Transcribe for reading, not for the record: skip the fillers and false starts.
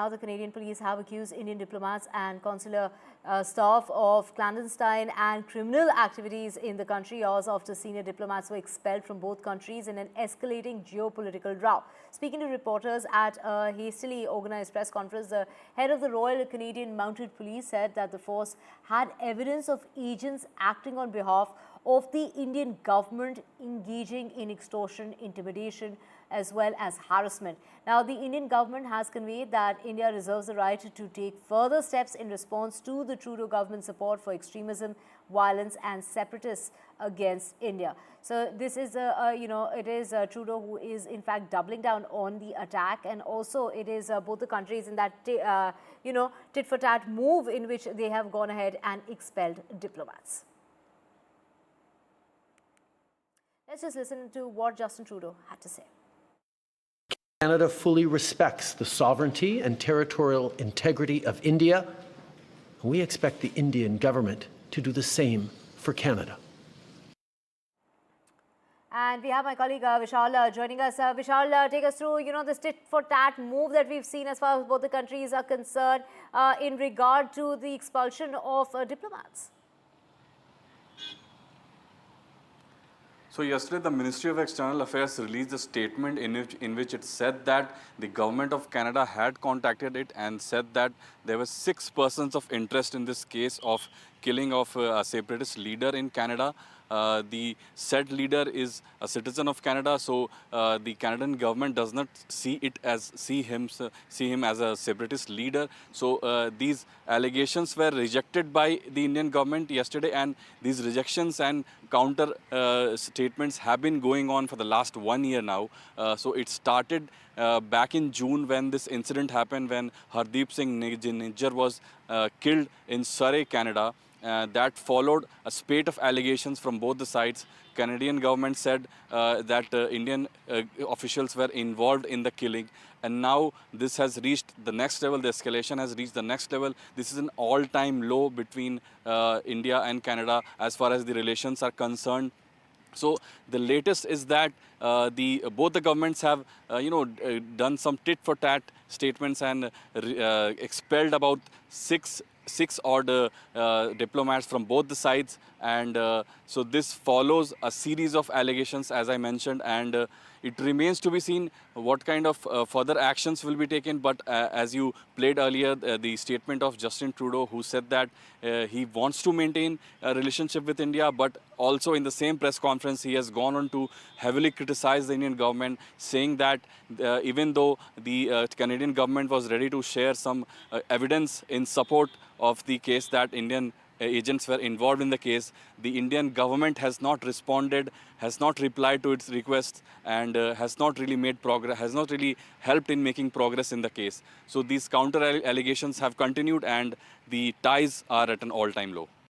Now the Canadian police have accused Indian diplomats and consular staff of clandestine and criminal activities in the country hours after senior diplomats were expelled from both countries in an escalating geopolitical row. Speaking to reporters at a hastily organized press conference, the head of the Royal Canadian Mounted Police said that the force had evidence of agents acting on behalf of the Indian government engaging in extortion, intimidation, as well as harassment. Now, the Indian government has conveyed that India reserves the right to take further steps in response to the Trudeau government support for extremism, violence and separatists against India. So this is, it is Trudeau who is in fact doubling down on the attack, and also it is both the countries in that, tit for tat move in which they have gone ahead and expelled diplomats. Let's just listen to what Justin Trudeau had to say. Canada fully respects the sovereignty and territorial integrity of India. We expect the Indian government to do the same for Canada. And we have my colleague Vishal joining us. Vishal, take us through, this tit-for-tat move that we've seen as far as both the countries are concerned in regard to the expulsion of diplomats. So yesterday, the Ministry of External Affairs released a statement in which it said that the government of Canada had contacted it and said that there were 6 persons of interest in this case of killing of a separatist leader in Canada. The said leader is a citizen of Canada, so the Canadian government does not see him as a separatist leader. So these allegations were rejected by the Indian government yesterday, and these rejections and counter statements have been going on for the last 1 year now. So it started back in June when this incident happened, when Hardeep Singh Nijjar was killed in Surrey, Canada. That followed a spate of allegations from both the sides. Canadian government said that Indian officials were involved in the killing, and now this has reached the next level. The escalation has reached the next level. This is an all-time low between India and Canada as far as the relations are concerned. So the latest is that both the governments have done some tit-for-tat statements and expelled about six odd diplomats from both the sides, and so this follows a series of allegations, as I mentioned, and it remains to be seen what kind of further actions will be taken. But as you played earlier, the statement of Justin Trudeau, who said that he wants to maintain a relationship with India, but also in the same press conference he has gone on to heavily criticize the Indian government, saying that even though the Canadian government was ready to share some evidence in support of the case that Indian agents were involved in the case, the Indian government has not responded, has not replied to its requests, and has not really made progress, has not really helped in making progress in the case. So these counter allegations have continued, and the ties are at an all-time low.